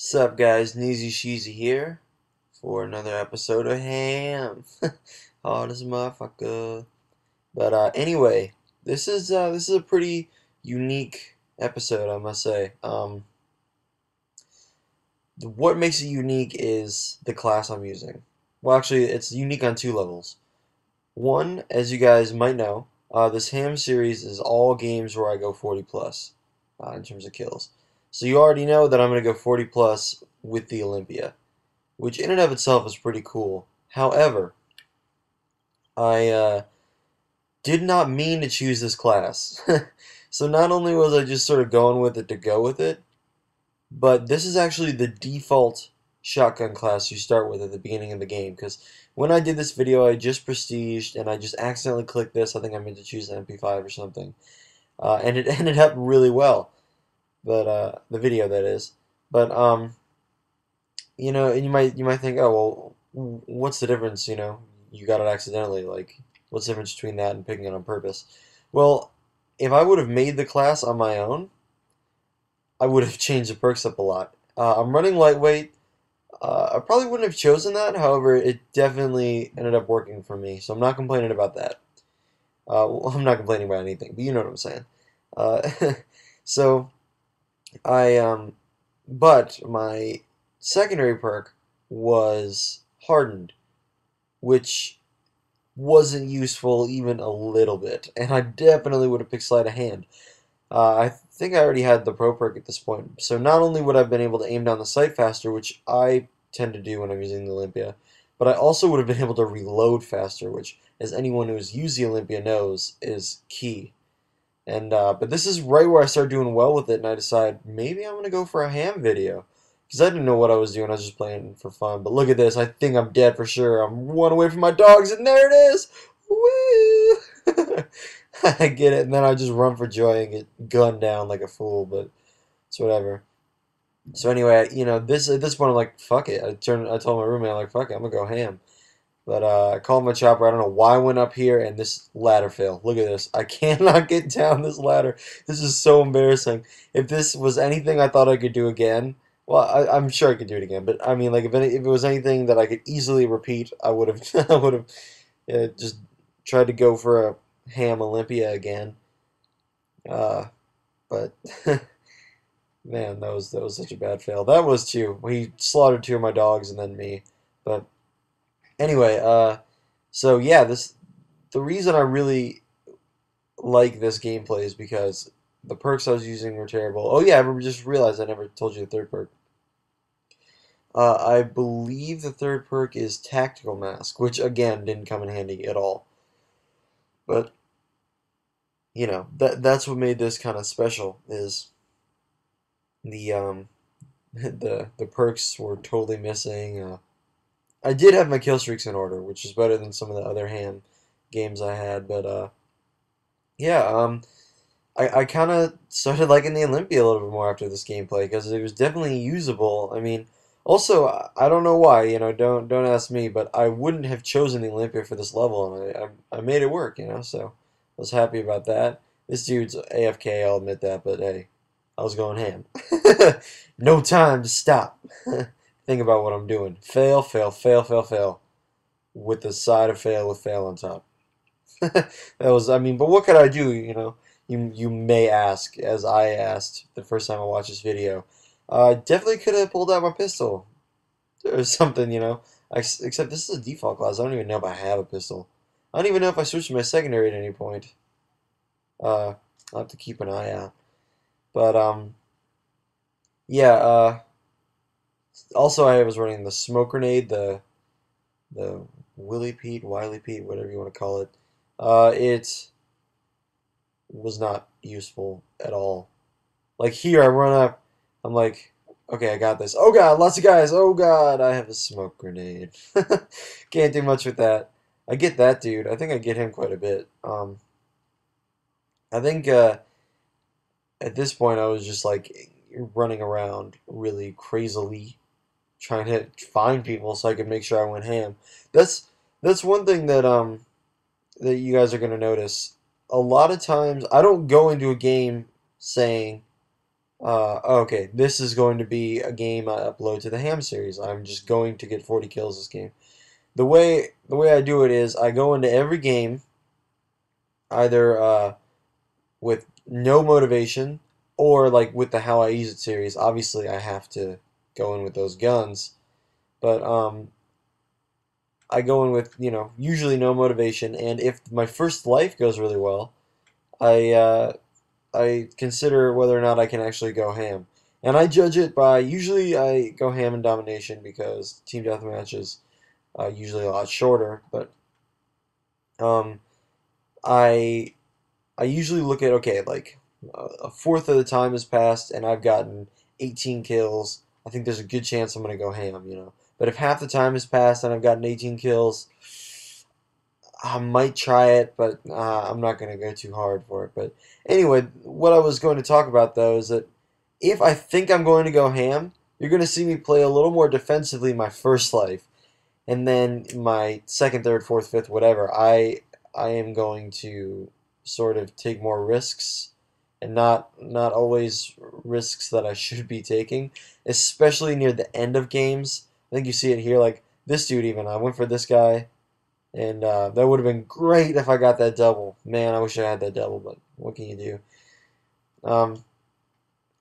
Sup guys, Neezy Sheezy here for another episode of Ham. Hard as a motherfucker. But anyway, this is a pretty unique episode, I must say. What makes it unique is the class I'm using. Well, actually, it's unique on two levels. One, as you guys might know, this Ham series is all games where I go 40 plus in terms of kills. So you already know that I'm going to go 40 plus with the Olympia, which in and of itself is pretty cool. However, I did not mean to choose this class. So not only was I just sort of going with it to go with it, but this is actually the default shotgun class you start with at the beginning of the game. Because when I did this video, I just prestiged and I just accidentally clicked this. I think I meant to choose the MP5 or something, and it ended up really well. But the video, that is. But and you might think, oh well, what's the difference? You got it accidentally. Like, what's the difference between that and picking it on purpose? Well, if I would have made the class on my own, I would have changed the perks up a lot. I'm running lightweight. I probably wouldn't have chosen that. However, it definitely ended up working for me, so I'm not complaining about that. Well, I'm not complaining about anything, but you know what I'm saying. Uh, so I but my secondary perk was hardened, which wasn't useful even a little bit, and I definitely would have picked sleight of hand. I think I already had the pro perk at this point, so not only would I have been able to aim down the sight faster, which I tend to do when I'm using the Olympia, but I also would have been able to reload faster, which, as anyone who's used the Olympia knows, is key. And but this is right where I start doing well with it, and I decide maybe I'm gonna go for a Ham video because I didn't know what I was doing. I was just playing for fun. But look at this! I think I'm dead for sure. I'm one away from my dogs, and there it is! Woo! I get it, and then I just run for joy and get gunned down like a fool. But it's whatever. So anyway, this at this point I'm like, fuck it. I told my roommate, I'm like, fuck it, I'm gonna go Ham. But I called my chopper. I don't know why I went up here and this ladder failed. Look at this. I cannot get down this ladder. This is so embarrassing. If this was anything I thought I could do again, well, I'm sure I could do it again. But I mean, like, if it was anything that I could easily repeat, I would have I would have just tried to go for a Ham Olympia again. Uh, but man, that was such a bad fail. That was too. He slaughtered two of my dogs and then me. But anyway, so yeah, the reason I really like this gameplay is because the perks I was using were terrible. Oh yeah, I just realized I never told you the third perk. I believe the third perk is Tactical Mask, which again didn't come in handy at all. But that's what made this kind of special is the the perks were totally missing. I did have my kill streaks in order, which is better than some of the other Ham games I had, but yeah, I kind of started liking the Olympia a little bit more after this gameplay because it was definitely usable. I mean, also I don't know why, don't ask me, but I wouldn't have chosen the Olympia for this level, and I made it work, so I was happy about that. This dude's AFK, I'll admit that, but hey, I was going Ham. No time to stop. Think about what I'm doing. Fail, fail, fail, fail, fail, with the side of fail with fail on top. That was, I mean, but what could I do, You may ask, as I asked the first time I watched this video. I definitely could have pulled out my pistol or something, Except this is a default class. I don't even know if I have a pistol. I don't even know if I switched to my secondary at any point. I'll have to keep an eye out. But yeah. Also, I was running the smoke grenade, the Willy Pete, Wiley Pete, whatever you want to call it. It was not useful at all. Like here, I run up, I'm like, okay, I got this. Oh god, lots of guys. Oh god, I have a smoke grenade. Can't do much with that. I get that dude. I think I get him quite a bit. I think at this point I was just like running around really crazily, trying to find people so I could make sure I went ham. That's one thing that you guys are gonna notice. A lot of times I don't go into a game saying Okay, this is going to be a game I upload to the Ham series. I'm just going to get 40 kills this game. The way I do it is I go into every game either with no motivation or like with the How I Use It series. Obviously, I have to go in with those guns, but I go in with, usually no motivation, and if my first life goes really well, I I consider whether or not I can actually go ham. And I judge it by, usually I go ham in domination because team deathmatch is usually a lot shorter, but um, I I usually look at, okay, like a fourth of the time has passed and I've gotten 18 kills. I think there's a good chance I'm going to go ham. But if half the time has passed and I've gotten 18 kills, I might try it, but I'm not going to go too hard for it. But anyway, what I was going to talk about though is that if I think I'm going to go ham, you're going to see me play a little more defensively my first life, and then my second, third, fourth, fifth, whatever. I am going to sort of take more risks, and not always risks that I should be taking, especially near the end of games. I think you see it here, like this dude even. I went for this guy. And that would have been great if I got that double. Man, I wish I had that double, but what can you do? Um,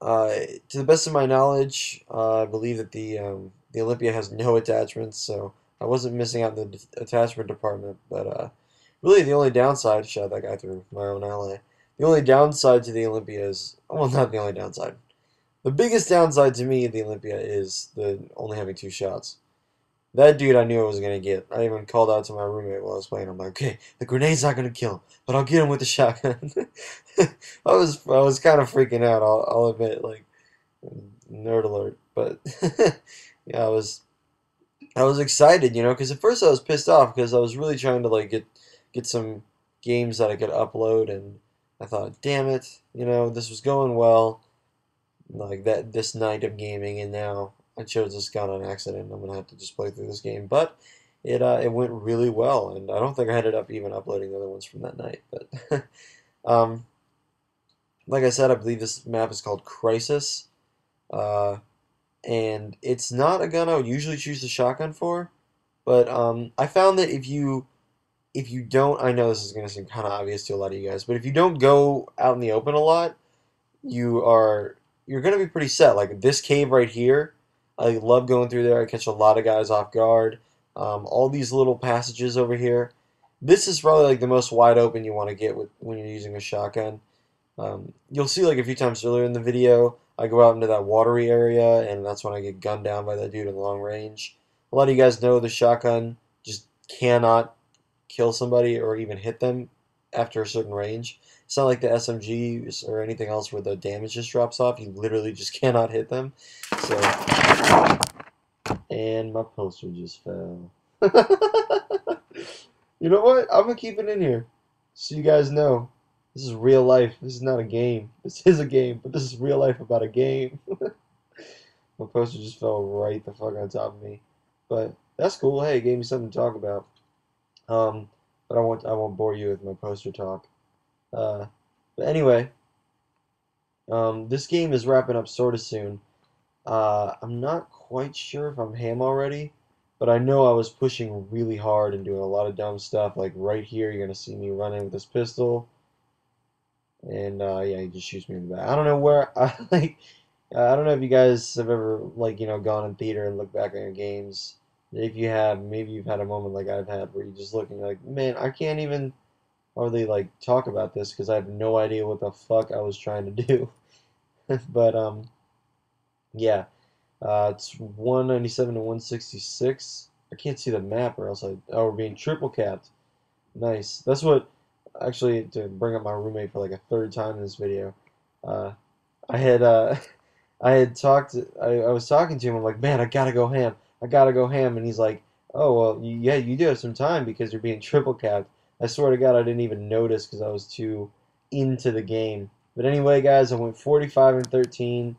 to the best of my knowledge, I believe that the Olympia has no attachments, so I wasn't missing out in the attachment department. But really, the only downside, shot that guy through my own ally. The only downside to the Olympia is, well, not the only downside. The biggest downside to me of the Olympia is the only having two shots. That dude I knew I was gonna get. I even called out to my roommate while I was playing. I'm like, okay, the grenade's not gonna kill him, but I'll get him with the shotgun. I was kind of freaking out. I'll admit, like nerd alert, but yeah, I was excited, because at first I was pissed off because I was really trying to like get some games that I could upload, and I thought, damn it, this was going well, like that this night of gaming, and now I chose this gun on accident. I'm gonna have to just play through this game, but it went really well, and I don't think I ended up even uploading the other ones from that night. But um, like I said, I believe this map is called Crisis, uh, and it's not a gun I would usually choose the shotgun for, but I found that if you don't, I know this is gonna seem kind of obvious to a lot of you guys, but if you don't go out in the open a lot, you are you're gonna be pretty set. Like this cave right here, I love going through there. I catch a lot of guys off guard. All these little passages over here. This is probably like the most wide open you want to get with when you're using a shotgun. You'll see like a few times earlier in the video, I go out into that watery area, and that's when I get gunned down by that dude in long range. A lot of you guys know the shotgun just cannot kill somebody or even hit them after a certain range. It's not like the SMGs or anything else where the damage just drops off. You literally just cannot hit them. So, and my poster just fell. You know what? I'm gonna keep it in here so you guys know this is real life. This is not a game. This is a game, but this is real life about a game. My poster just fell right the fuck on top of me. But that's cool. Hey, it gave me something to talk about. Um, but I won't bore you with my poster talk. Uh, but anyway, this game is wrapping up sort of soon. I'm not quite sure if I'm ham already, but I know I was pushing really hard and doing a lot of dumb stuff. Like right here, you're gonna see me running with this pistol, and yeah, he just shoots me in the back. I don't know where I like. I don't know if you guys have ever like gone in theater and looked back on your games. If you have, maybe you've had a moment like I've had where you're just looking like, man, I can't even hardly like talk about this because I have no idea what the fuck I was trying to do. But yeah, it's 197 to 166. I can't see the map or else we're being triple capped. Nice. That's what actually to bring up my roommate for like a third time in this video. Uh, I had I had talked I was talking to him. I'm like, man, I gotta go ham. I gotta go ham, and he's like, oh well, yeah, you do have some time because you're being triple capped. I swear to God, I didn't even notice because I was too into the game. But anyway, guys, I went 45 and 13.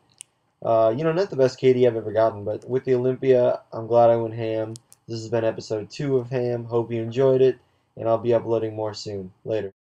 Not the best KD I've ever gotten, but with the Olympia, I'm glad I went ham. This has been episode 2 of Ham. Hope you enjoyed it, and I'll be uploading more soon. Later.